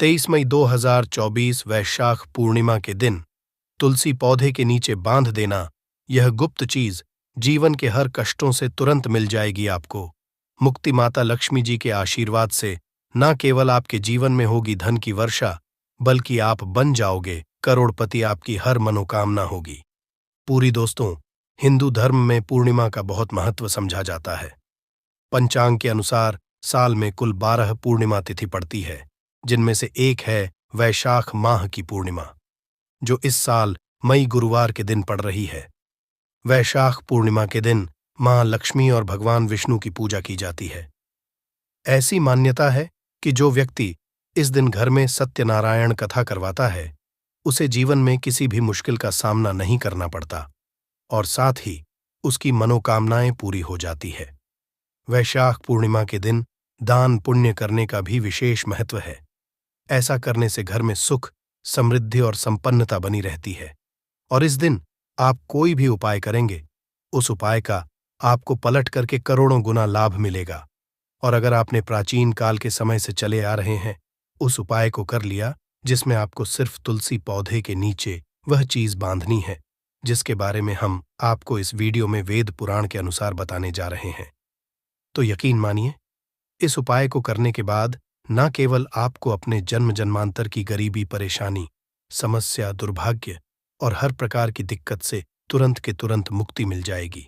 23 मई 2024 वैशाख पूर्णिमा के दिन तुलसी पौधे के नीचे बांध देना, यह गुप्त चीज जीवन के हर कष्टों से तुरंत मिल जाएगी आपको। मुक्ति माता लक्ष्मी जी के आशीर्वाद से न केवल आपके जीवन में होगी धन की वर्षा, बल्कि आप बन जाओगे करोड़पति, आपकी हर मनोकामना होगी पूरी। दोस्तों, हिंदू धर्म में पूर्णिमा का बहुत महत्व समझा जाता है। पंचांग के अनुसार साल में कुल 12 पूर्णिमा तिथि पड़ती है, जिनमें से एक है वैशाख माह की पूर्णिमा, जो इस साल मई गुरुवार के दिन पड़ रही है। वैशाख पूर्णिमा के दिन मां लक्ष्मी और भगवान विष्णु की पूजा की जाती है। ऐसी मान्यता है कि जो व्यक्ति इस दिन घर में सत्यनारायण कथा करवाता है, उसे जीवन में किसी भी मुश्किल का सामना नहीं करना पड़ता और साथ ही उसकी मनोकामनाएं पूरी हो जाती है। वैशाख पूर्णिमा के दिन दान पुण्य करने का भी विशेष महत्व है। ऐसा करने से घर में सुख, समृद्धि और संपन्नता बनी रहती है। और इस दिन आप कोई भी उपाय करेंगे, उस उपाय का आपको पलट करके करोड़ों गुना लाभ मिलेगा। और अगर आपने प्राचीन काल के समय से चले आ रहे हैं, उस उपाय को कर लिया जिसमें आपको सिर्फ तुलसी पौधे के नीचे वह चीज बांधनी है जिसके बारे में हम आपको इस वीडियो में वेद पुराण के अनुसार बताने जा रहे हैं, तो यकीन मानिए, इस उपाय को करने के बाद न केवल आपको अपने जन्म जन्मांतर की गरीबी, परेशानी, समस्या, दुर्भाग्य और हर प्रकार की दिक्कत से तुरंत के तुरंत मुक्ति मिल जाएगी,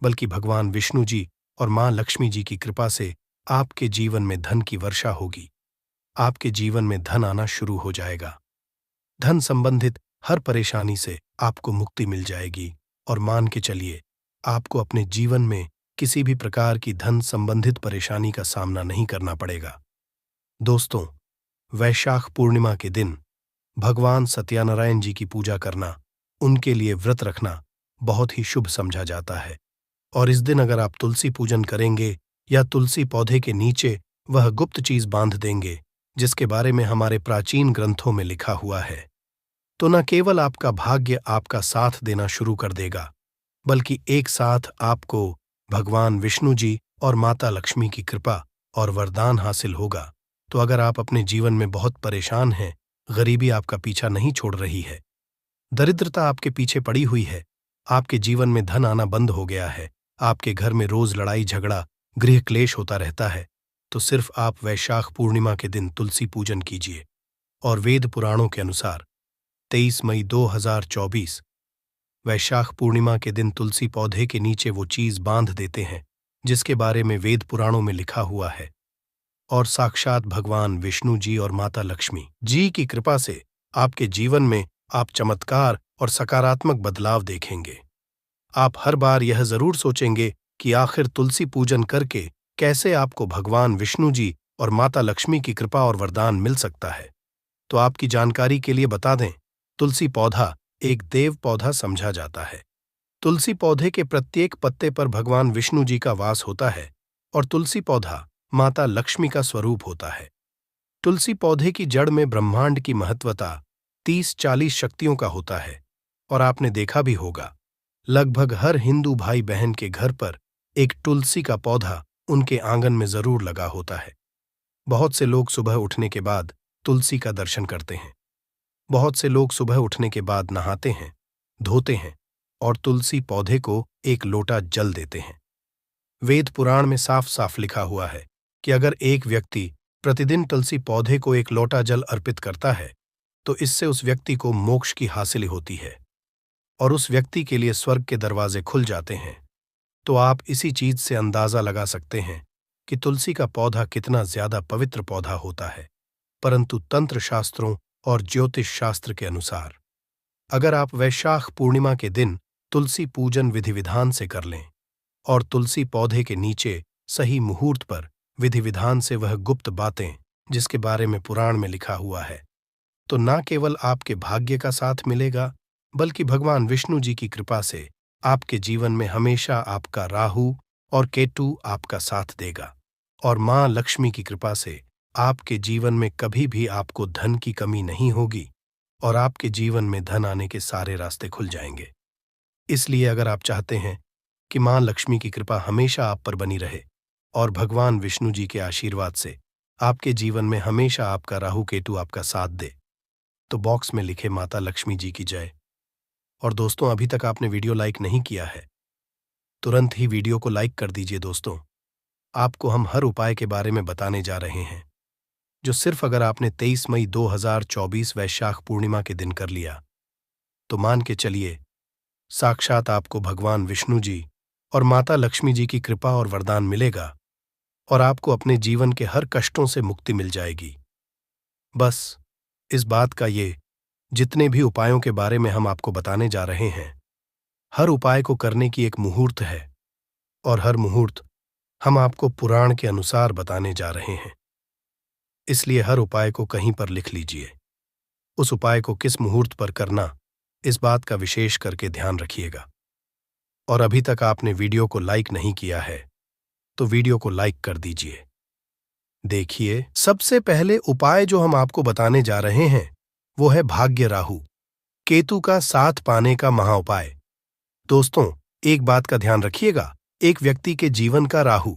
बल्कि भगवान विष्णु जी और मां लक्ष्मी जी की कृपा से आपके जीवन में धन की वर्षा होगी। आपके जीवन में धन आना शुरू हो जाएगा। धन संबंधित हर परेशानी से आपको मुक्ति मिल जाएगी और मान के चलिए, आपको अपने जीवन में किसी भी प्रकार की धन संबंधित परेशानी का सामना नहीं करना पड़ेगा। दोस्तों, वैशाख पूर्णिमा के दिन भगवान सत्यनारायण जी की पूजा करना, उनके लिए व्रत रखना बहुत ही शुभ समझा जाता है। और इस दिन अगर आप तुलसी पूजन करेंगे या तुलसी पौधे के नीचे वह गुप्त चीज बांध देंगे जिसके बारे में हमारे प्राचीन ग्रंथों में लिखा हुआ है, तो न केवल आपका भाग्य आपका साथ देना शुरू कर देगा, बल्कि एक साथ आपको भगवान विष्णु जी और माता लक्ष्मी की कृपा और वरदान हासिल होगा। तो अगर आप अपने जीवन में बहुत परेशान हैं, गरीबी आपका पीछा नहीं छोड़ रही है, दरिद्रता आपके पीछे पड़ी हुई है, आपके जीवन में धन आना बंद हो गया है, आपके घर में रोज लड़ाई झगड़ा, गृह क्लेश होता रहता है, तो सिर्फ आप वैशाख पूर्णिमा के दिन तुलसी पूजन कीजिए। और वेद पुराणों के अनुसार 23 मई 2024 वैशाख पूर्णिमा के दिन तुलसी पौधे के नीचे वो चीज बांध देते हैं जिसके बारे में वेद पुराणों में लिखा हुआ है। और साक्षात भगवान विष्णु जी और माता लक्ष्मी जी की कृपा से आपके जीवन में आप चमत्कार और सकारात्मक बदलाव देखेंगे। आप हर बार यह जरूर सोचेंगे कि आखिर तुलसी पूजन करके कैसे आपको भगवान विष्णु जी और माता लक्ष्मी की कृपा और वरदान मिल सकता है। तो आपकी जानकारी के लिए बता दें, तुलसी पौधा एक देव पौधा समझा जाता है। तुलसी पौधे के प्रत्येक पत्ते पर भगवान विष्णु जी का वास होता है और तुलसी पौधा माता लक्ष्मी का स्वरूप होता है। तुलसी पौधे की जड़ में ब्रह्मांड की महत्वता 30-40 शक्तियों का होता है। और आपने देखा भी होगा, लगभग हर हिंदू भाई बहन के घर पर एक तुलसी का पौधा उनके आंगन में जरूर लगा होता है। बहुत से लोग सुबह उठने के बाद तुलसी का दर्शन करते हैं। बहुत से लोग सुबह उठने के बाद नहाते हैं, धोते हैं और तुलसी पौधे को एक लोटा जल देते हैं। वेद पुराण में साफ साफ लिखा हुआ है कि अगर एक व्यक्ति प्रतिदिन तुलसी पौधे को एक लोटा जल अर्पित करता है, तो इससे उस व्यक्ति को मोक्ष की हासिल होती है और उस व्यक्ति के लिए स्वर्ग के दरवाजे खुल जाते हैं। तो आप इसी चीज से अंदाजा लगा सकते हैं कि तुलसी का पौधा कितना ज्यादा पवित्र पौधा होता है। परंतु तंत्र शास्त्रों और ज्योतिष शास्त्र के अनुसार अगर आप वैशाख पूर्णिमा के दिन तुलसी पूजन विधि विधान से कर लें और तुलसी पौधे के नीचे सही मुहूर्त पर विधि विधान से वह गुप्त बातें जिसके बारे में पुराण में लिखा हुआ है, तो न केवल आपके भाग्य का साथ मिलेगा, बल्कि भगवान विष्णु जी की कृपा से आपके जीवन में हमेशा आपका राहु और केतु आपका साथ देगा और मां लक्ष्मी की कृपा से आपके जीवन में कभी भी आपको धन की कमी नहीं होगी और आपके जीवन में धन आने के सारे रास्ते खुल जाएंगे। इसलिए अगर आप चाहते हैं कि मां लक्ष्मी की कृपा हमेशा आप पर बनी रहे और भगवान विष्णु जी के आशीर्वाद से आपके जीवन में हमेशा आपका राहु केतु आपका साथ दे। तो बॉक्स में लिखे माता लक्ष्मी जी की जय। और दोस्तों, अभी तक आपने वीडियो लाइक नहीं किया है, तुरंत ही वीडियो को लाइक कर दीजिए। दोस्तों, आपको हम हर उपाय के बारे में बताने जा रहे हैं, जो सिर्फ अगर आपने 23 मई 2024 वैशाख पूर्णिमा के दिन कर लिया, तो मान के चलिए साक्षात आपको भगवान विष्णु जी और माता लक्ष्मी जी की कृपा और वरदान मिलेगा और आपको अपने जीवन के हर कष्टों से मुक्ति मिल जाएगी। बस इस बात का ये जितने भी उपायों के बारे में हम आपको बताने जा रहे हैं, हर उपाय को करने की एक मुहूर्त है और हर मुहूर्त हम आपको पुराण के अनुसार बताने जा रहे हैं। इसलिए हर उपाय को कहीं पर लिख लीजिए। उस उपाय को किस मुहूर्त पर करना, इस बात का विशेष करके ध्यान रखिएगा। और अभी तक आपने वीडियो को लाइक नहीं किया है, तो वीडियो को लाइक कर दीजिए। देखिए, सबसे पहले उपाय जो हम आपको बताने जा रहे हैं वो है भाग्य राहु केतु का साथ पाने का महाउपाय। दोस्तों, एक बात का ध्यान रखिएगा, एक व्यक्ति के जीवन का राहु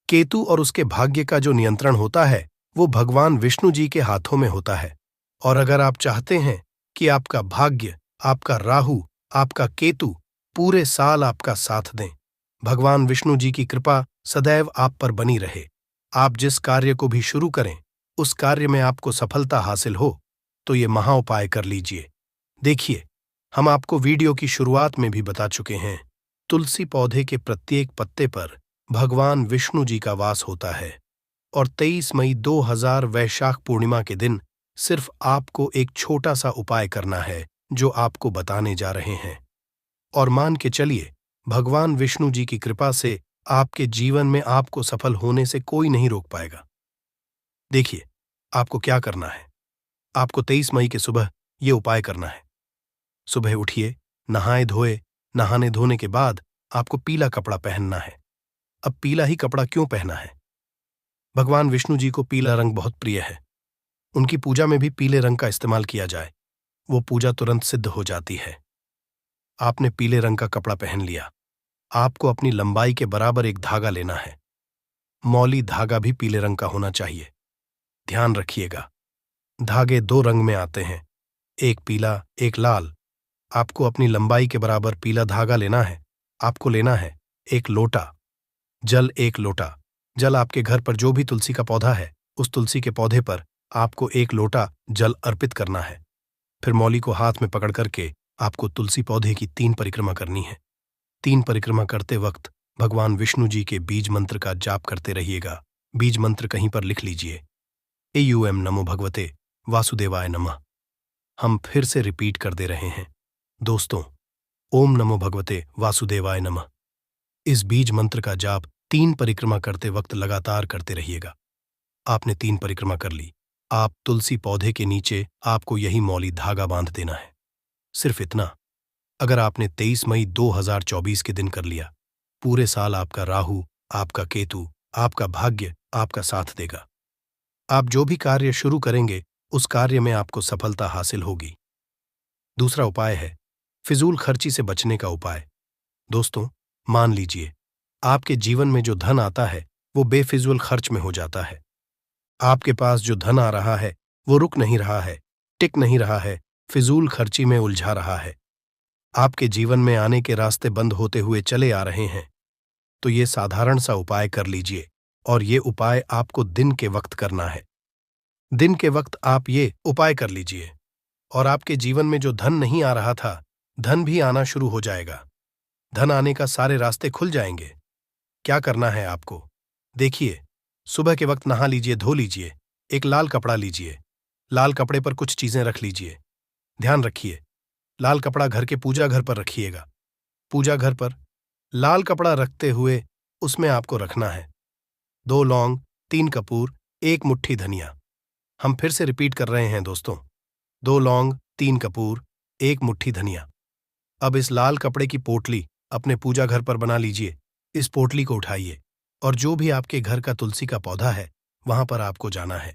केतु और उसके भाग्य का जो नियंत्रण होता है वो भगवान विष्णु जी के हाथों में होता है। और अगर आप चाहते हैं कि आपका भाग्य, आपका राहु, आपका केतु पूरे साल आपका साथ दें, भगवान विष्णु जी की कृपा सदैव आप पर बनी रहे, आप जिस कार्य को भी शुरू करें उस कार्य में आपको सफलता हासिल हो, तो ये महाउपाय कर लीजिए। देखिए, हम आपको वीडियो की शुरुआत में भी बता चुके हैं, तुलसी पौधे के प्रत्येक पत्ते पर भगवान विष्णु जी का वास होता है। और 23 मई 2000 वैशाख पूर्णिमा के दिन सिर्फ आपको एक छोटा सा उपाय करना है जो आपको बताने जा रहे हैं। और मान के चलिए, भगवान विष्णु जी की कृपा से आपके जीवन में आपको सफल होने से कोई नहीं रोक पाएगा। देखिए, आपको क्या करना है। आपको 23 मई के सुबह ये उपाय करना है। सुबह उठिए, नहाए धोए, नहाने धोने के बाद आपको पीला कपड़ा पहनना है। अब पीला ही कपड़ा क्यों पहना है? भगवान विष्णु जी को पीला रंग बहुत प्रिय है। उनकी पूजा में भी पीले रंग का इस्तेमाल किया जाए, वो पूजा तुरंत सिद्ध हो जाती है। आपने पीले रंग का कपड़ा पहन लिया। आपको अपनी लंबाई के बराबर एक धागा लेना है। मौली धागा भी पीले रंग का होना चाहिए। ध्यान रखिएगा, धागे 2 रंग में आते हैं, एक पीला, एक लाल। आपको अपनी लंबाई के बराबर पीला धागा लेना है। आपको लेना है एक लोटा जल। 1 लोटा जल आपके घर पर जो भी तुलसी का पौधा है, उस तुलसी के पौधे पर आपको 1 लोटा जल अर्पित करना है। फिर मौली को हाथ में पकड़ करके आपको तुलसी पौधे की 3 परिक्रमा करनी है। 3 परिक्रमा करते वक्त भगवान विष्णु जी के बीज मंत्र का जाप करते रहिएगा। बीज मंत्र कहीं पर लिख लीजिए, एयूएम नमो भगवते वासुदेवाय नमः। हम फिर से रिपीट कर दे रहे हैं दोस्तों, ओम नमो भगवते वासुदेवाय नमः। इस बीज मंत्र का जाप 3 परिक्रमा करते वक्त लगातार करते रहिएगा। आपने 3 परिक्रमा कर ली। आप तुलसी पौधे के नीचे आपको यही मौली धागा बांध देना है। सिर्फ इतना। अगर आपने 23 मई 2024 के दिन कर लिया, पूरे साल आपका राहु, आपका केतु, आपका भाग्य आपका साथ देगा। आप जो भी कार्य शुरू करेंगे उस कार्य में आपको सफलता हासिल होगी। दूसरा उपाय है फिजूल खर्ची से बचने का उपाय। दोस्तों, मान लीजिए आपके जीवन में जो धन आता है वो बेफिजूल खर्च में हो जाता है। आपके पास जो धन आ रहा है वो रुक नहीं रहा है, टिक नहीं रहा है, फिजूल खर्ची में उलझा रहा है। आपके जीवन में आने के रास्ते बंद होते हुए चले आ रहे हैं, तो ये साधारण सा उपाय कर लीजिए। और ये उपाय आपको दिन के वक्त करना है। दिन के वक्त आप ये उपाय कर लीजिए और आपके जीवन में जो धन नहीं आ रहा था, धन भी आना शुरू हो जाएगा। धन आने का सारे रास्ते खुल जाएंगे। क्या करना है आपको? देखिए, सुबह के वक्त नहा लीजिए, धो लीजिए, एक लाल कपड़ा लीजिए, लाल कपड़े पर कुछ चीजें रख लीजिए। ध्यान रखिए, लाल कपड़ा घर के पूजा घर पर रखिएगा। पूजा घर पर लाल कपड़ा रखते हुए उसमें आपको रखना है 2 लौंग, 3 कपूर, 1 मुट्ठी धनिया। हम फिर से रिपीट कर रहे हैं दोस्तों, 2 लौंग, 3 कपूर, 1 मुट्ठी धनिया। अब इस लाल कपड़े की पोटली अपने पूजा घर पर बना लीजिए। इस पोटली को उठाइए और जो भी आपके घर का तुलसी का पौधा है वहां पर आपको जाना है।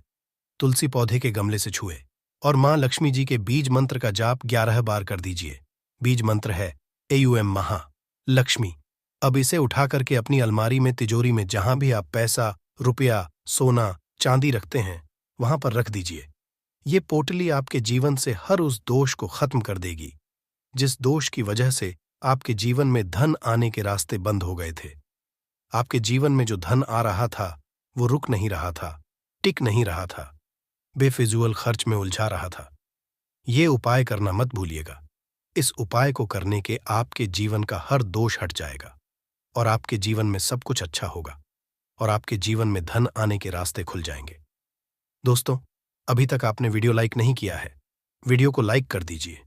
तुलसी पौधे के गमले से छुए और मां लक्ष्मी जी के बीज मंत्र का जाप 11 बार कर दीजिए। बीज मंत्र है एयूएम महा लक्ष्मी। अब इसे उठा करके अपनी अलमारी में, तिजोरी में, जहां भी आप पैसा, रुपया, सोना, चांदी रखते हैं वहां पर रख दीजिए। ये पोटली आपके जीवन से हर उस दोष को खत्म कर देगी जिस दोष की वजह से आपके जीवन में धन आने के रास्ते बंद हो गए थे। आपके जीवन में जो धन आ रहा था वो रुक नहीं रहा था, टिक नहीं रहा था, बेफिजूल खर्च में उलझा रहा था। ये उपाय करना मत भूलिएगा। इस उपाय को करने के आपके जीवन का हर दोष हट जाएगा और आपके जीवन में सब कुछ अच्छा होगा और आपके जीवन में धन आने के रास्ते खुल जाएंगे। दोस्तों, अभी तक आपने वीडियो लाइक नहीं किया है, वीडियो को लाइक कर दीजिए।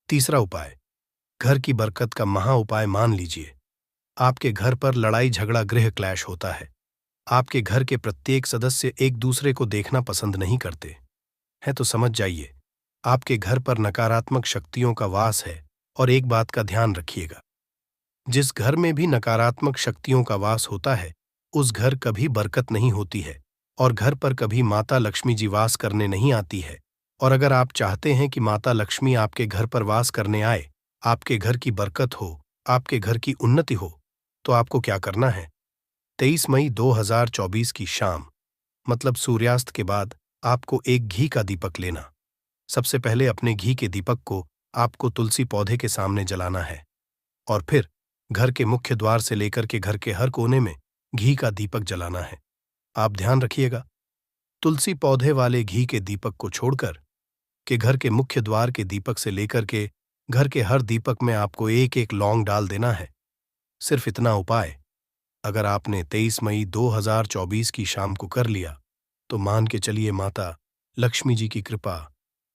तीसरा उपाय, घर की बरकत का महा उपाय मान लीजिए। आपके घर पर लड़ाई झगड़ा गृह क्लैश होता है। आपके घर के प्रत्येक सदस्य एक दूसरे को देखना पसंद नहीं करते हैं, तो समझ जाइए आपके घर पर नकारात्मक शक्तियों का वास है। और एक बात का ध्यान रखिएगा, जिस घर में भी नकारात्मक शक्तियों का वास होता है उस घर कभी बरकत नहीं होती है और घर पर कभी माता लक्ष्मी जी वास करने नहीं आती है। और अगर आप चाहते हैं कि माता लक्ष्मी आपके घर पर वास करने आए, आपके घर की बरकत हो, आपके घर की उन्नति हो, तो आपको क्या करना है? 23 मई 2024 की शाम, मतलब सूर्यास्त के बाद, आपको एक घी का दीपक लेना। सबसे पहले अपने घी के दीपक को आपको तुलसी पौधे के सामने जलाना है और फिर घर के मुख्य द्वार से लेकर के घर के हर कोने में घी का दीपक जलाना है। आप ध्यान रखिएगा, तुलसी पौधे वाले घी के दीपक को छोड़कर के घर के मुख्य द्वार के दीपक से लेकर के घर के हर दीपक में आपको एक एक लौंग डाल देना है। सिर्फ इतना उपाय अगर आपने 23 मई 2024 की शाम को कर लिया तो मान के चलिए माता लक्ष्मी जी की कृपा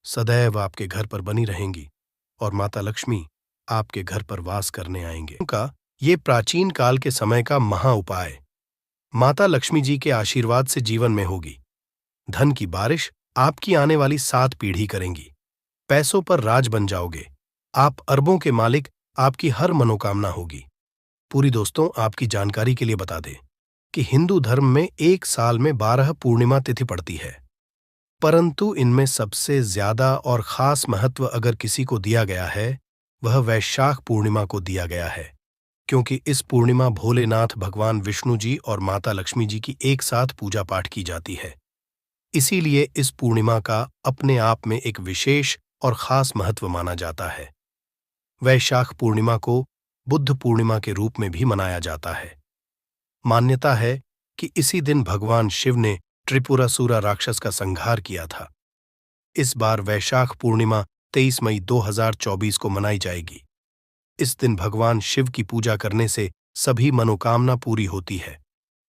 सदैव आपके घर पर बनी रहेंगी और माता लक्ष्मी आपके घर पर वास करने आएंगे। उनका ये प्राचीन काल के समय का महा उपाय माता लक्ष्मी जी के आशीर्वाद से जीवन में होगी। धन की बारिश आपकी आने वाली 7 पीढ़ी करेंगी। पैसों पर राज बन जाओगे। आप अरबों के मालिक, आपकी हर मनोकामना होगी पूरी। दोस्तों, आपकी जानकारी के लिए बता दें कि हिंदू धर्म में एक साल में 12 पूर्णिमा तिथि पड़ती है, परंतु इनमें सबसे ज्यादा और खास महत्व अगर किसी को दिया गया है वह वैशाख पूर्णिमा को दिया गया है, क्योंकि इस पूर्णिमा भोलेनाथ भगवान विष्णु जी और माता लक्ष्मी जी की एक साथ पूजा पाठ की जाती है। इसीलिए इस पूर्णिमा का अपने आप में एक विशेष और खास महत्व माना जाता है। वैशाख पूर्णिमा को बुद्ध पूर्णिमा के रूप में भी मनाया जाता है। मान्यता है कि इसी दिन भगवान शिव ने त्रिपुरासुरा राक्षस का संहार किया था। इस बार वैशाख पूर्णिमा 23 मई 2024 को मनाई जाएगी। इस दिन भगवान शिव की पूजा करने से सभी मनोकामना पूरी होती है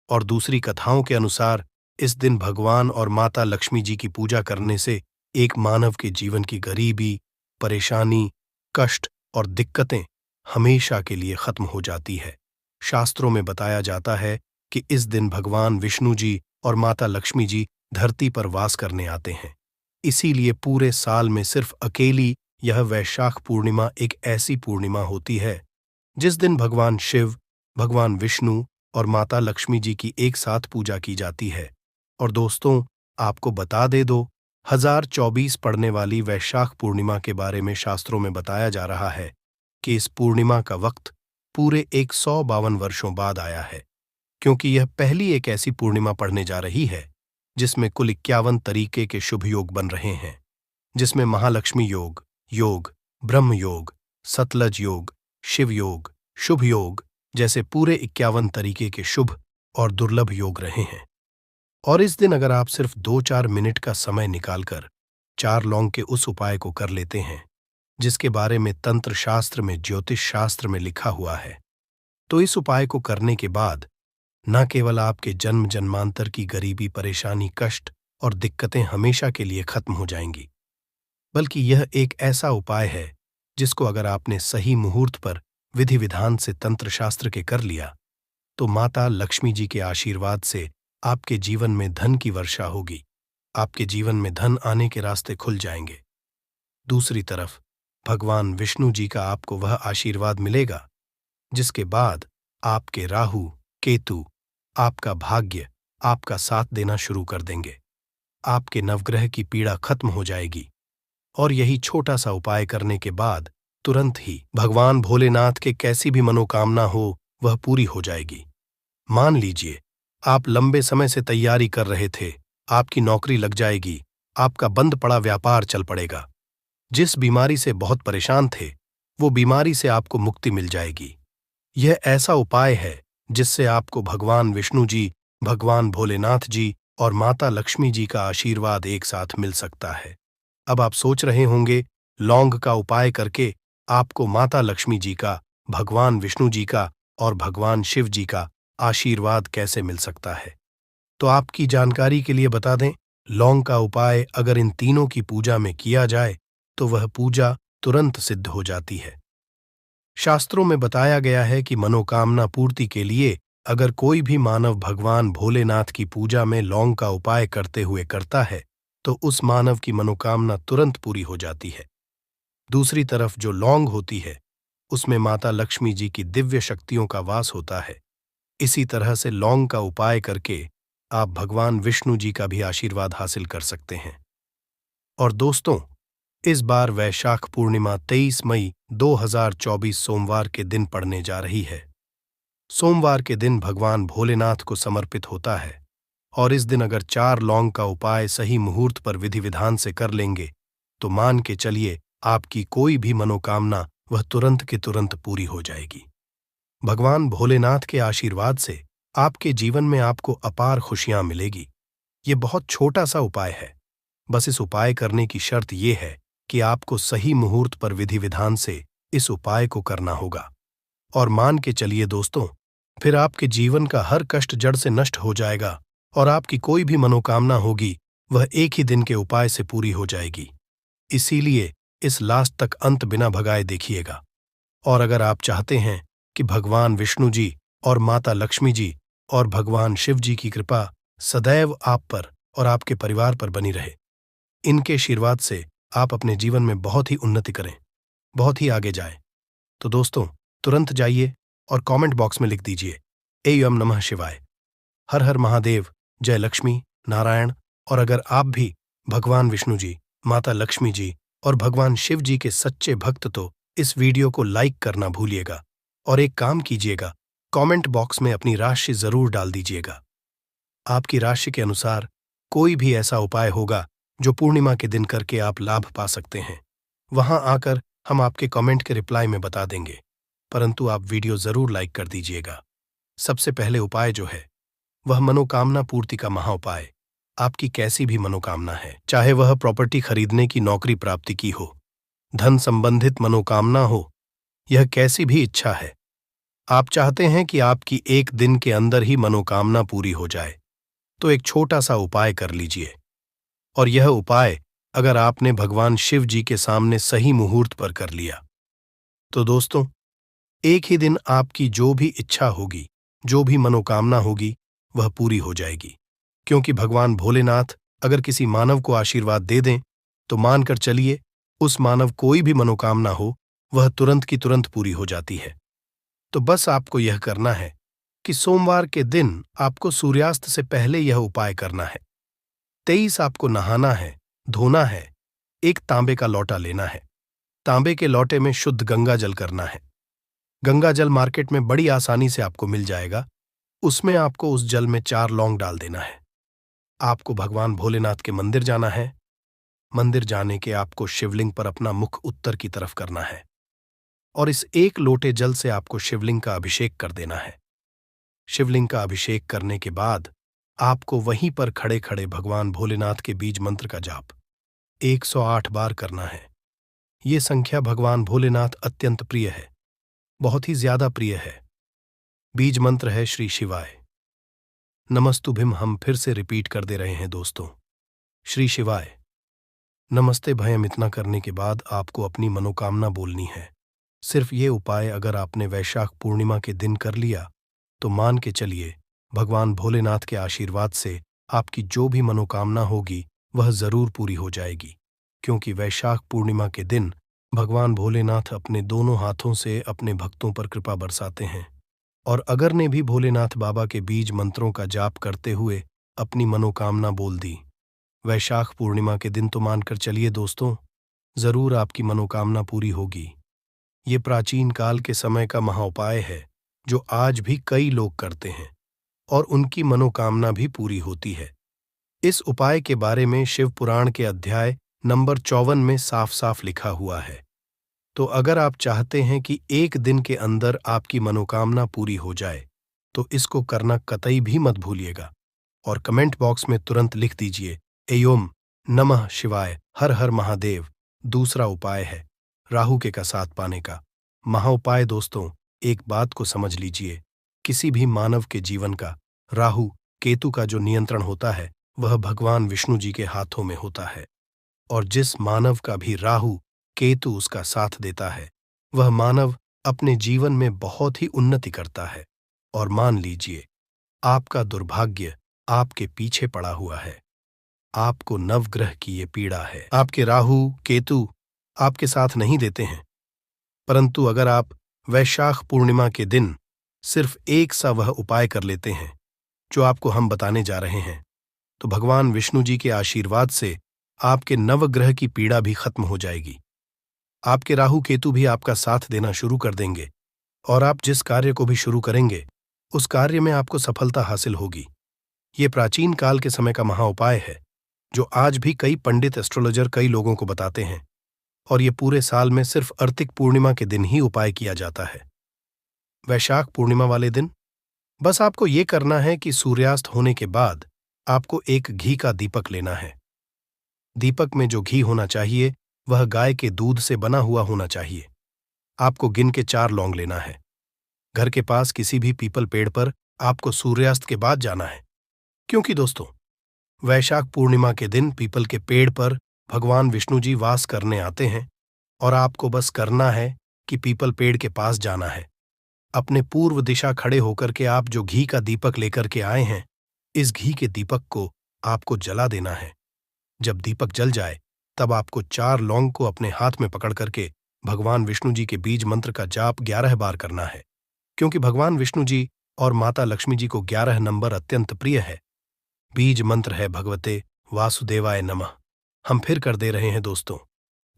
और दूसरी कथाओं के अनुसार इस दिन भगवान और माता लक्ष्मी जी की पूजा करने से एक मानव के जीवन की गरीबी, परेशानी, कष्ट और दिक्कतें हमेशा के लिए खत्म हो जाती है। शास्त्रों में बताया जाता है कि इस दिन भगवान विष्णु जी और माता लक्ष्मी जी धरती पर वास करने आते हैं। इसीलिए पूरे साल में सिर्फ अकेली यह वैशाख पूर्णिमा एक ऐसी पूर्णिमा होती है जिस दिन भगवान शिव, भगवान विष्णु और माता लक्ष्मी जी की एक साथ पूजा की जाती है। और दोस्तों, आपको बता दे दो, 1024 पड़ने वाली वैशाख पूर्णिमा के बारे में शास्त्रों में बताया जा रहा है कि इस पूर्णिमा का वक्त पूरे 152 वर्षों बाद आया है, क्योंकि यह पहली एक ऐसी पूर्णिमा पड़ने जा रही है जिसमें कुल 51 तरीके के शुभ योग बन रहे हैं, जिसमें महालक्ष्मी योग, ब्रह्म योग, सतलज योग, शिव योग, शुभ योग जैसे पूरे 51 तरीके के शुभ और दुर्लभ योग रहे हैं। और इस दिन अगर आप सिर्फ 2-4 मिनट का समय निकालकर 4 लौंग के उस उपाय को कर लेते हैं जिसके बारे में तंत्र शास्त्र में, ज्योतिष शास्त्र में लिखा हुआ है, तो इस उपाय को करने के बाद न केवल आपके जन्म जन्मांतर की गरीबी, परेशानी, कष्ट और दिक्कतें हमेशा के लिए खत्म हो जाएंगी, बल्कि यह एक ऐसा उपाय है जिसको अगर आपने सही मुहूर्त पर विधि विधान से तंत्र शास्त्र के कर लिया तो माता लक्ष्मी जी के आशीर्वाद से आपके जीवन में धन की वर्षा होगी। आपके जीवन में धन आने के रास्ते खुल जाएंगे। दूसरी तरफ भगवान विष्णु जी का आपको वह आशीर्वाद मिलेगा जिसके बाद आपके राहु, केतु, आपका भाग्य आपका साथ देना शुरू कर देंगे। आपके नवग्रह की पीड़ा खत्म हो जाएगी और यही छोटा सा उपाय करने के बाद तुरंत ही भगवान भोलेनाथ के कैसी भी मनोकामना हो वह पूरी हो जाएगी। मान लीजिए आप लंबे समय से तैयारी कर रहे थे, आपकी नौकरी लग जाएगी, आपका बंद पड़ा व्यापार चल पड़ेगा। जिस बीमारी से बहुत परेशान थे, वो बीमारी से आपको मुक्ति मिल जाएगी। यह ऐसा उपाय है जिससे आपको भगवान विष्णु जी, भगवान भोलेनाथ जी और माता लक्ष्मी जी का आशीर्वाद एक साथ मिल सकता है। अब आप सोच रहे होंगे, लौंग का उपाय करके आपको माता लक्ष्मी जी का, भगवान विष्णु जी का और भगवान शिव जी का आशीर्वाद कैसे मिल सकता है। तो आपकी जानकारी के लिए बता दें, लौंग का उपाय अगर इन तीनों की पूजा में किया जाए तो वह पूजा तुरंत सिद्ध हो जाती है। शास्त्रों में बताया गया है कि मनोकामना पूर्ति के लिए अगर कोई भी मानव भगवान भोलेनाथ की पूजा में लौंग का उपाय करते हुए करता है तो उस मानव की मनोकामना तुरंत पूरी हो जाती है। दूसरी तरफ जो लौंग होती है उसमें माता लक्ष्मी जी की दिव्य शक्तियों का वास होता है। इसी तरह से लौंग का उपाय करके आप भगवान विष्णु जी का भी आशीर्वाद हासिल कर सकते हैं। और दोस्तों, इस बार वैशाख पूर्णिमा 23 मई 2024 सोमवार के दिन पड़ने जा रही है। सोमवार के दिन भगवान भोलेनाथ को समर्पित होता है और इस दिन अगर 4 लौंग का उपाय सही मुहूर्त पर विधि विधान से कर लेंगे तो मान के चलिए आपकी कोई भी मनोकामना वह तुरंत के तुरंत पूरी हो जाएगी। भगवान भोलेनाथ के आशीर्वाद से आपके जीवन में आपको अपार खुशियां मिलेगी। ये बहुत छोटा सा उपाय है। बस इस उपाय करने की शर्त यह है कि आपको सही मुहूर्त पर विधि विधान से इस उपाय को करना होगा। और मान के चलिए दोस्तों, फिर आपके जीवन का हर कष्ट जड़ से नष्ट हो जाएगा और आपकी कोई भी मनोकामना होगी वह एक ही दिन के उपाय से पूरी हो जाएगी। इसीलिए इस लास्ट तक अंत बिना भगाए देखिएगा। और अगर आप चाहते हैं कि भगवान विष्णु जी और माता लक्ष्मी जी और भगवान शिव जी की कृपा सदैव आप पर और आपके परिवार पर बनी रहे, इनके आशीर्वाद से आप अपने जीवन में बहुत ही उन्नति करें, बहुत ही आगे जाएं, तो दोस्तों तुरंत जाइए और कमेंट बॉक्स में लिख दीजिए एयम नमः शिवाय, हर हर महादेव, जय लक्ष्मी नारायण। और अगर आप भी भगवान विष्णु जी, माता लक्ष्मी जी और भगवान शिव जी के सच्चे भक्त तो इस वीडियो को लाइक करना भूलिएगा और एक काम कीजिएगा, कमेंट बॉक्स में अपनी राशि जरूर डाल दीजिएगा। आपकी राशि के अनुसार कोई भी ऐसा उपाय होगा जो पूर्णिमा के दिन करके आप लाभ पा सकते हैं, वहां आकर हम आपके कमेंट के रिप्लाई में बता देंगे, परंतु आप वीडियो जरूर लाइक कर दीजिएगा। सबसे पहले उपाय जो है वह मनोकामना पूर्ति का महाउपाय। आपकी कैसी भी मनोकामना है, चाहे वह प्रॉपर्टी खरीदने की, नौकरी प्राप्ति की हो, धन संबंधित मनोकामना हो, यह कैसी भी इच्छा है, आप चाहते हैं कि आपकी एक दिन के अंदर ही मनोकामना पूरी हो जाए, तो एक छोटा सा उपाय कर लीजिए। और यह उपाय अगर आपने भगवान शिव जी के सामने सही मुहूर्त पर कर लिया तो दोस्तों एक ही दिन आपकी जो भी इच्छा होगी, जो भी मनोकामना होगी वह पूरी हो जाएगी। क्योंकि भगवान भोलेनाथ अगर किसी मानव को आशीर्वाद दे दें तो मानकर चलिए उस मानव कोई भी मनोकामना हो वह तुरंत की तुरंत पूरी हो जाती है। तो बस आपको यह करना है कि सोमवार के दिन आपको सूर्यास्त से पहले यह उपाय करना है। 23 आपको नहाना है, धोना है, एक तांबे का लौटा लेना है, तांबे के लौटे में शुद्ध गंगा जल करना है। गंगा जल मार्केट में बड़ी आसानी से आपको मिल जाएगा। उसमें आपको उस जल में 4 लौंग डाल देना है। आपको भगवान भोलेनाथ के मंदिर जाना है। मंदिर जाने के आपको शिवलिंग पर अपना मुख उत्तर की तरफ करना है और इस एक लोटे जल से आपको शिवलिंग का अभिषेक कर देना है। शिवलिंग का अभिषेक करने के बाद आपको वहीं पर खड़े खड़े भगवान भोलेनाथ के बीज मंत्र का जाप 108 बार करना है। ये संख्या भगवान भोलेनाथ अत्यंत प्रिय है, बहुत ही ज्यादा प्रिय है। बीज मंत्र है श्री शिवाय नमस्तुभ्यम। हम फिर से रिपीट कर दे रहे हैं दोस्तों, श्री शिवाय नमस्ते भयम। इतना करने के बाद आपको अपनी मनोकामना बोलनी है। सिर्फ ये उपाय अगर आपने वैशाख पूर्णिमा के दिन कर लिया तो मान के चलिए भगवान भोलेनाथ के आशीर्वाद से आपकी जो भी मनोकामना होगी वह जरूर पूरी हो जाएगी। क्योंकि वैशाख पूर्णिमा के दिन भगवान भोलेनाथ अपने दोनों हाथों से अपने भक्तों पर कृपा बरसाते हैं। और अगर ने भी भोलेनाथ बाबा के बीज मंत्रों का जाप करते हुए अपनी मनोकामना बोल दी वैशाख पूर्णिमा के दिन, तो मानकर चलिए दोस्तों जरूर आपकी मनोकामना पूरी होगी। ये प्राचीन काल के समय का महाउपाय है जो आज भी कई लोग करते हैं और उनकी मनोकामना भी पूरी होती है। इस उपाय के बारे में शिव पुराण के अध्याय नंबर 54 में साफ साफ लिखा हुआ है। तो अगर आप चाहते हैं कि एक दिन के अंदर आपकी मनोकामना पूरी हो जाए तो इसको करना कतई भी मत भूलिएगा और कमेंट बॉक्स में तुरंत लिख दीजिए एयोम नमः शिवाय हर हर महादेव। दूसरा उपाय है राहु के का साथ पाने का महाउपाय। दोस्तों, एक बात को समझ लीजिए, किसी भी मानव के जीवन का राहु केतु का जो नियंत्रण होता है वह भगवान विष्णु जी के हाथों में होता है। और जिस मानव का भी राहु केतु उसका साथ देता है वह मानव अपने जीवन में बहुत ही उन्नति करता है। और मान लीजिए आपका दुर्भाग्य आपके पीछे पड़ा हुआ है, आपको नवग्रह की ये पीड़ा है, आपके राहु केतु आपके साथ नहीं देते हैं। परंतु अगर आप वैशाख पूर्णिमा के दिन सिर्फ एक सा वह उपाय कर लेते हैं जो आपको हम बताने जा रहे हैं तो भगवान विष्णु जी के आशीर्वाद से आपके नवग्रह की पीड़ा भी खत्म हो जाएगी। आपके राहु केतु भी आपका साथ देना शुरू कर देंगे और आप जिस कार्य को भी शुरू करेंगे उस कार्य में आपको सफलता हासिल होगी। ये प्राचीन काल के समय का महाउपाय है जो आज भी कई पंडित एस्ट्रोलॉजर कई लोगों को बताते हैं और ये पूरे साल में सिर्फ अर्तिक पूर्णिमा के दिन ही उपाय किया जाता है। वैशाख पूर्णिमा वाले दिन बस आपको ये करना है कि सूर्यास्त होने के बाद आपको एक घी का दीपक लेना है। दीपक में जो घी होना चाहिए वह गाय के दूध से बना हुआ होना चाहिए। आपको गिन के 4 लौंग लेना है। घर के पास किसी भी पीपल पेड़ पर आपको सूर्यास्त के बाद जाना है, क्योंकि दोस्तों वैशाख पूर्णिमा के दिन पीपल के पेड़ पर भगवान विष्णु जी वास करने आते हैं और आपको बस करना है कि पीपल पेड़ के पास जाना है। अपने पूर्व दिशा खड़े होकर के आप जो घी का दीपक लेकर के आए हैं इस घी के दीपक को आपको जला देना है। जब दीपक जल जाए तब आपको 4 लौंग को अपने हाथ में पकड़ करके भगवान विष्णु जी के बीज मंत्र का जाप 11 बार करना है, क्योंकि भगवान विष्णु जी और माता लक्ष्मी जी को 11 नंबर अत्यंत प्रिय है। बीज मंत्र है भगवते वासुदेवाय नमः। हम फिर कर दे रहे हैं दोस्तों,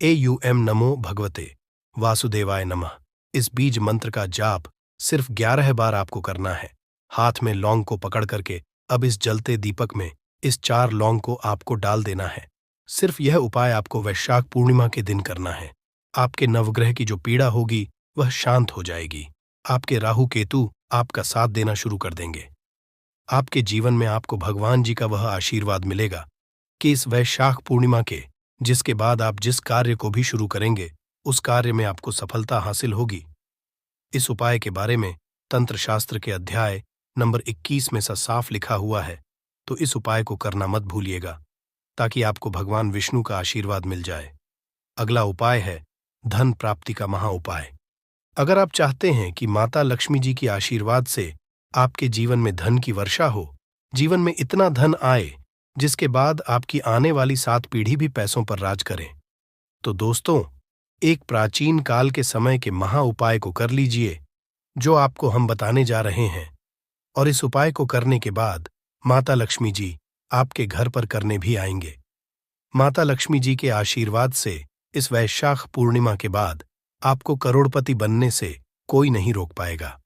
AUM नमो भगवते वासुदेवाय नमः। इस बीज मंत्र का जाप सिर्फ 11 बार आपको करना है। हाथ में लौंग को पकड़ करके अब इस जलते दीपक में इस 4 लौंग को आपको डाल देना है। सिर्फ यह उपाय आपको वैशाख पूर्णिमा के दिन करना है। आपके नवग्रह की जो पीड़ा होगी वह शांत हो जाएगी। आपके राहु केतु आपका साथ देना शुरू कर देंगे। आपके जीवन में आपको भगवान जी का वह आशीर्वाद मिलेगा कि इस वैशाख पूर्णिमा के जिसके बाद आप जिस कार्य को भी शुरू करेंगे उस कार्य में आपको सफलता हासिल होगी। इस उपाय के बारे में तंत्र शास्त्र के अध्याय नंबर 21 में सा साफ लिखा हुआ है, तो इस उपाय को करना मत भूलिएगा ताकि आपको भगवान विष्णु का आशीर्वाद मिल जाए। अगला उपाय है धन प्राप्ति का महाउपाय। अगर आप चाहते हैं कि माता लक्ष्मी जी की आशीर्वाद से आपके जीवन में धन की वर्षा हो, जीवन में इतना धन आए जिसके बाद आपकी आने वाली 7 पीढ़ी भी पैसों पर राज करें, तो दोस्तों एक प्राचीन काल के समय के महाउपाय को कर लीजिए जो आपको हम बताने जा रहे हैं। और इस उपाय को करने के बाद माता लक्ष्मी जी आपके घर पर करने भी आएंगे। माता लक्ष्मी जी के आशीर्वाद से इस वैशाख पूर्णिमा के बाद आपको करोड़पति बनने से कोई नहीं रोक पाएगा।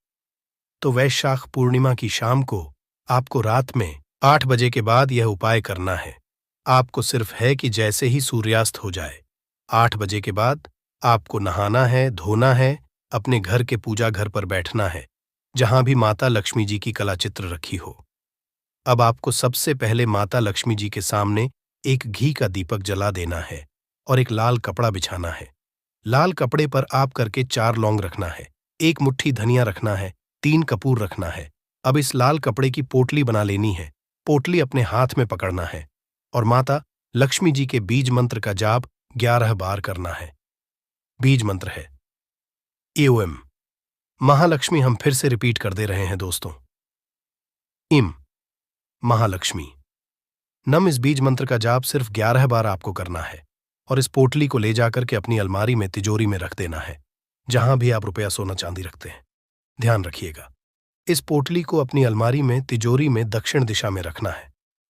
तो वैशाख पूर्णिमा की शाम को आपको रात में 8 बजे के बाद यह उपाय करना है। आपको सिर्फ है कि जैसे ही सूर्यास्त हो जाए 8 बजे के बाद आपको नहाना है, धोना है, अपने घर के पूजा घर पर बैठना है जहां भी माता लक्ष्मी जी की कला चित्र रखी हो। अब आपको सबसे पहले माता लक्ष्मी जी के सामने एक घी का दीपक जला देना है और एक लाल कपड़ा बिछाना है। लाल कपड़े पर आप करके 4 लौंग रखना है, 1 मुट्ठी धनिया रखना है, 3 कपूर रखना है। अब इस लाल कपड़े की पोटली बना लेनी है, पोटली अपने हाथ में पकड़ना है और माता लक्ष्मी जी के बीज मंत्र का जाप 11 बार करना है। बीज मंत्र है एओम महालक्ष्मी। हम फिर से रिपीट कर दे रहे हैं दोस्तों, इम महालक्ष्मी नम। इस बीज मंत्र का जाप सिर्फ 11 बार आपको करना है और इस पोटली को ले जाकर के अपनी अलमारी में तिजोरी में रख देना है, जहां भी आप रुपया सोना चांदी रखते हैं। ध्यान रखिएगा, इस पोटली को अपनी अलमारी में तिजोरी में दक्षिण दिशा में रखना है।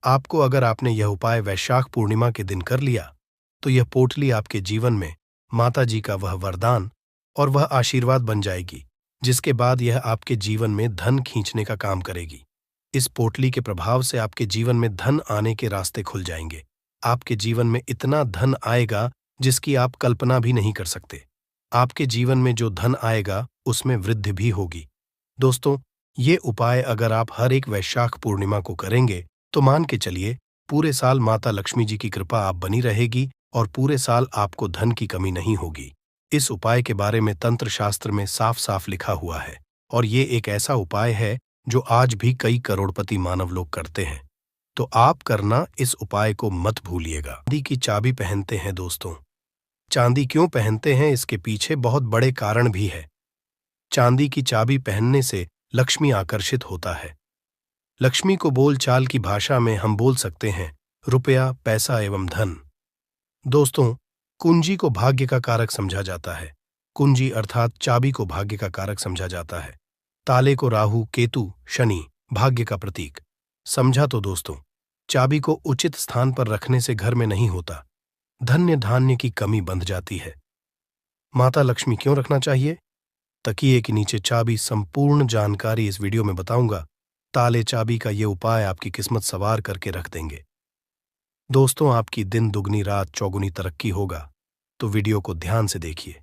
आपको अगर आपने यह उपाय वैशाख पूर्णिमा के दिन कर लिया तो यह पोटली आपके जीवन में माता जी का वह वरदान और वह आशीर्वाद बन जाएगी जिसके बाद यह आपके जीवन में धन खींचने का काम करेगी। इस पोटली के प्रभाव से आपके जीवन में धन आने के रास्ते खुल जाएंगे। आपके जीवन में इतना धन आएगा जिसकी आप कल्पना भी नहीं कर सकते। आपके जीवन में जो धन आएगा उसमें वृद्धि भी होगी। दोस्तों, ये उपाय अगर आप हर एक वैशाख पूर्णिमा को करेंगे तो मान के चलिए पूरे साल माता लक्ष्मी जी की कृपा आप बनी रहेगी और पूरे साल आपको धन की कमी नहीं होगी। इस उपाय के बारे में तंत्र शास्त्र में साफ साफ लिखा हुआ है और ये एक ऐसा उपाय है जो आज भी कई करोड़पति मानव लोग करते हैं। तो आप करना इस उपाय को मत भूलिएगा। चांदी की चाबी पहनते हैं दोस्तों। चांदी क्यों पहनते हैं, इसके पीछे बहुत बड़े कारण भी है। चांदी की चाबी पहनने से लक्ष्मी आकर्षित होता है। लक्ष्मी को बोलचाल की भाषा में हम बोल सकते हैं रुपया, पैसा एवं धन। दोस्तों, कुंजी को भाग्य का कारक समझा जाता है। कुंजी अर्थात चाबी को भाग्य का कारक समझा जाता है। ताले को राहु, केतु, शनि भाग्य का प्रतीक समझा। तो दोस्तों, चाबी को उचित स्थान पर रखने से घर में नहीं होता, धन्य धान्य की कमी बंध जाती है। माता लक्ष्मी क्यों रखना चाहिए? तकिए के नीचे चाबी, संपूर्ण जानकारी इस वीडियो में बताऊंगा। ताले चाबी का ये उपाय आपकी किस्मत सवार करके रख देंगे। दोस्तों, आपकी दिन दुगनी रात चौगुनी तरक्की होगा, तो वीडियो को ध्यान से देखिए।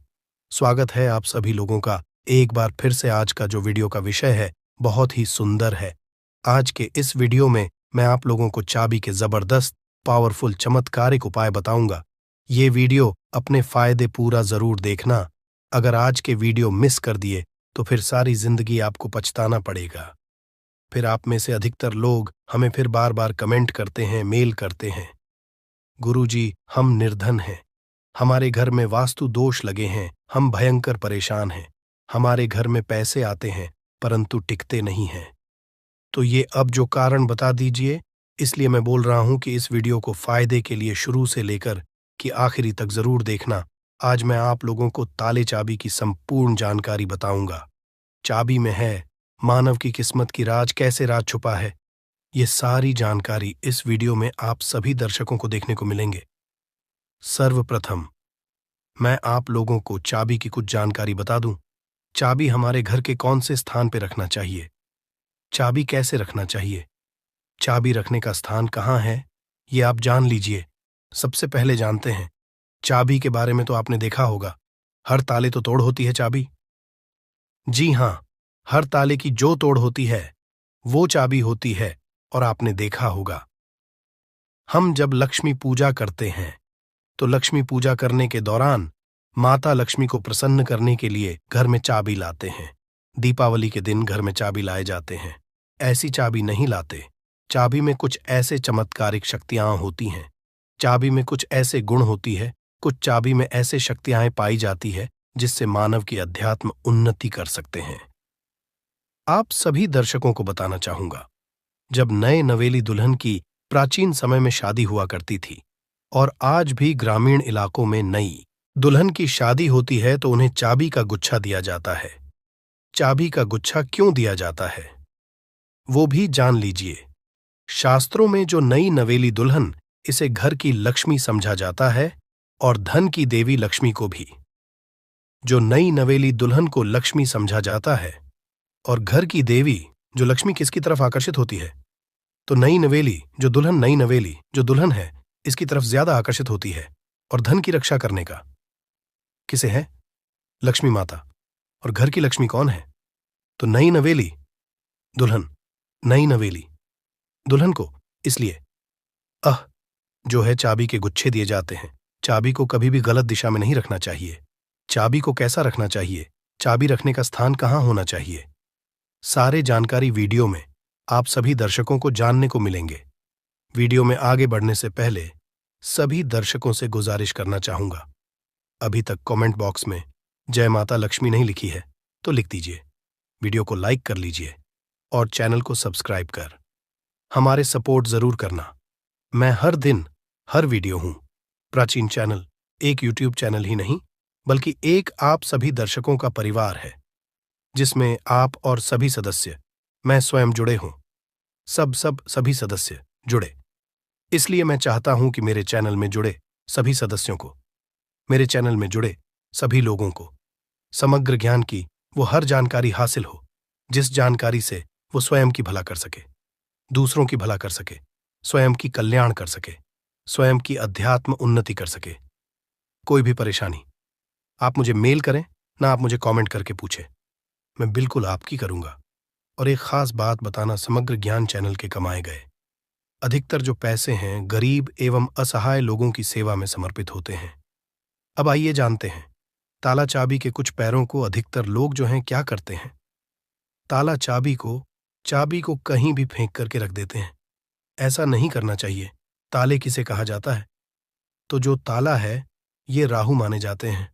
स्वागत है आप सभी लोगों का एक बार फिर से। आज का जो वीडियो का विषय है बहुत ही सुंदर है। आज के इस वीडियो में मैं आप लोगों को चाबी के जबरदस्त, पावरफुल, चमत्कारिक उपाय बताऊंगा। ये वीडियो अपने फायदे पूरा जरूर देखना। अगर आज के वीडियो मिस कर दिए तो फिर सारी जिंदगी आपको पछताना पड़ेगा। फिर आप में से अधिकतर लोग हमें फिर बार बार कमेंट करते हैं, मेल करते हैं, गुरुजी हम निर्धन हैं, हमारे घर में वास्तु दोष लगे हैं, हम भयंकर परेशान हैं, हमारे घर में पैसे आते हैं परंतु टिकते नहीं हैं। तो ये अब जो कारण बता दीजिए। इसलिए मैं बोल रहा हूं कि इस वीडियो को फायदे के लिए शुरू से लेकर कि आखिरी तक जरूर देखना। आज मैं आप लोगों को ताले चाबी की संपूर्ण जानकारी बताऊंगा। चाबी में है मानव की किस्मत की राज, कैसे राज छुपा है, ये सारी जानकारी इस वीडियो में आप सभी दर्शकों को देखने को मिलेंगे। सर्वप्रथम मैं आप लोगों को चाबी की कुछ जानकारी बता दूं। चाबी हमारे घर के कौन से स्थान पर रखना चाहिए, चाबी कैसे रखना चाहिए, चाबी रखने का स्थान कहाँ है, ये आप जान लीजिए। सबसे पहले जानते हैं चाबी के बारे में। तो आपने देखा होगा हर ताले तो तोड़ होती है चाबी। जी हां, हर ताले की जो तोड़ होती है वो चाबी होती है। और आपने देखा होगा हम जब लक्ष्मी पूजा करते हैं तो लक्ष्मी पूजा करने के दौरान माता लक्ष्मी को प्रसन्न करने के लिए घर में चाबी लाते हैं। दीपावली के दिन घर में चाबी लाए जाते हैं। ऐसी चाबी नहीं लाते। चाबी में कुछ ऐसे चमत्कारिक शक्तियां होती हैं, चाबी में कुछ ऐसे गुण होती है, कुछ चाबी में ऐसे शक्तियां पाई जाती है जिससे मानव की अध्यात्म उन्नति कर सकते हैं। आप सभी दर्शकों को बताना चाहूंगा, जब नए नवेली दुल्हन की प्राचीन समय में शादी हुआ करती थी और आज भी ग्रामीण इलाकों में नई दुल्हन की शादी होती है तो उन्हें चाबी का गुच्छा दिया जाता है। चाबी का गुच्छा क्यों दिया जाता है वो भी जान लीजिए। शास्त्रों में जो नई नवेली दुल्हन, इसे घर की लक्ष्मी समझा जाता है और धन की देवी लक्ष्मी को भी। जो नई नवेली दुल्हन को लक्ष्मी समझा जाता है और घर की देवी जो लक्ष्मी किसकी तरफ आकर्षित होती है, तो नई नवेली जो दुल्हन है इसकी तरफ ज्यादा आकर्षित होती है। और धन की रक्षा करने का किसे है? लक्ष्मी माता। और घर की लक्ष्मी कौन है? तो नई नवेली दुल्हन। नई नवेली दुल्हन को इसलिए जो है चाबी के गुच्छे दिए जाते हैं। चाबी को कभी भी गलत दिशा में नहीं रखना चाहिए। चाबी को कैसा रखना चाहिए, चाबी रखने का स्थान कहाँ होना चाहिए, सारे जानकारी वीडियो में आप सभी दर्शकों को जानने को मिलेंगे। वीडियो में आगे बढ़ने से पहले सभी दर्शकों से गुजारिश करना चाहूंगा, अभी तक कमेंट बॉक्स में जय माता लक्ष्मी नहीं लिखी है तो लिख दीजिए, वीडियो को लाइक कर लीजिए और चैनल को सब्सक्राइब कर हमारे सपोर्ट जरूर करना। मैं हर दिन हर वीडियो हूं। प्राचीन चैनल एक यूट्यूब चैनल ही नहीं बल्कि एक आप सभी दर्शकों का परिवार है, जिसमें आप और सभी सदस्य, मैं स्वयं जुड़े हूं। सभी सदस्य जुड़े। इसलिए मैं चाहता हूं कि मेरे चैनल में जुड़े सभी सदस्यों को, मेरे चैनल में जुड़े सभी लोगों को समग्र ज्ञान की वो हर जानकारी हासिल हो जिस जानकारी से वो स्वयं की भला कर सके। दूसरों की भला कर सके, स्वयं की कल्याण कर सके, स्वयं की अध्यात्म उन्नति कर सके। कोई भी परेशानी आप मुझे मेल करें, ना आप मुझे कमेंट करके पूछें, मैं बिल्कुल आपकी करूंगा। और एक खास बात बताना, समग्र ज्ञान चैनल के कमाए गए अधिकतर जो पैसे हैं गरीब एवं असहाय लोगों की सेवा में समर्पित होते हैं। अब आइए जानते हैं, ताला चाबी के कुछ पैरों को अधिकतर लोग जो हैं क्या करते हैं। ताला चाबी को कहीं भी फेंक करके रख देते हैं। ऐसा नहीं करना चाहिए। ताले किसे कहा जाता है? तो जो ताला है ये राहु माने जाते हैं।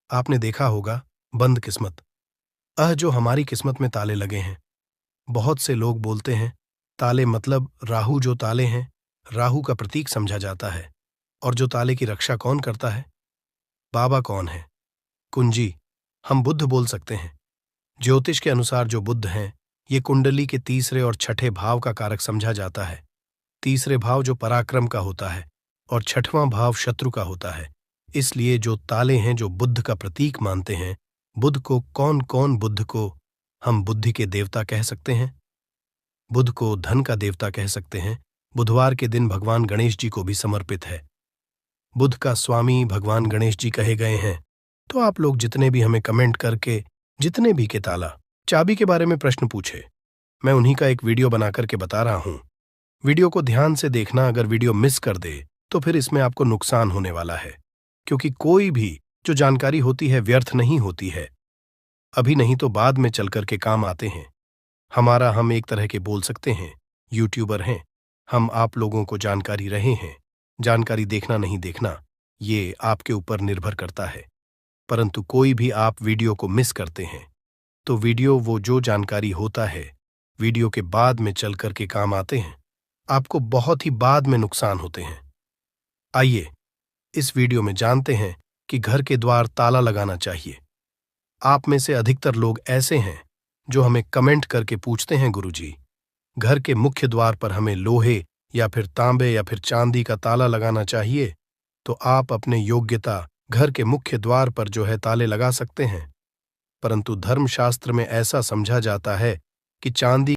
आपने देखा होगा बंद किस्मत, जो हमारी किस्मत में ताले लगे हैं। बहुत से लोग बोलते हैं ताले मतलब राहु, जो ताले हैं राहु का प्रतीक समझा जाता है। और जो ताले की रक्षा कौन करता है? बाबा कौन है? कुंजी, हम बुद्ध बोल सकते हैं। ज्योतिष के अनुसार जो बुद्ध हैं ये कुंडली के तीसरे और छठे भाव का कारक समझा जाता है। तीसरे भाव जो पराक्रम का होता है और छठवां भाव शत्रु का होता है। इसलिए जो ताले हैं जो बुद्ध का प्रतीक मानते हैं, बुद्ध को बुद्ध को हम बुद्धि के देवता कह सकते हैं, बुद्ध को धन का देवता कह सकते हैं। बुधवार के दिन भगवान गणेश जी को भी समर्पित है। बुद्ध का स्वामी भगवान गणेश जी कहे गए हैं। तो आप लोग जितने भी हमें कमेंट करके जितने भी के ताला चाबी के बारे में प्रश्न पूछे, मैं उन्हीं का एक वीडियो बना करके बता रहा हूं। वीडियो को ध्यान से देखना, अगर वीडियो मिस कर दे तो फिर इसमें आपको नुकसान होने वाला है, क्योंकि कोई भी जो जानकारी होती है व्यर्थ नहीं होती है। अभी नहीं तो बाद में चल करके काम आते हैं। हम एक तरह के बोल सकते हैं यूट्यूबर हैं। हम आप लोगों को जानकारी रहे हैं। जानकारी देखना नहीं देखना ये आपके ऊपर निर्भर करता है। परंतु कोई भी आप वीडियो को मिस करते हैं तो वीडियो वो जो जानकारी होता है वीडियो के बाद में चल करके काम आते हैं, आपको बहुत ही बाद में नुकसान होते हैं। आइए इस वीडियो में जानते हैं कि घर के द्वार ताला लगाना चाहिए। आप में से अधिकतर लोग ऐसे हैं जो हमें कमेंट करके पूछते हैं, गुरुजी घर के मुख्य द्वार पर हमें लोहे या फिर तांबे या फिर चांदी का ताला लगाना चाहिए। तो आप अपने योग्यता घर के मुख्य द्वार पर जो है ताले लगा सकते हैं, परंतु धर्मशास्त्र में ऐसा समझा जाता है कि चांदी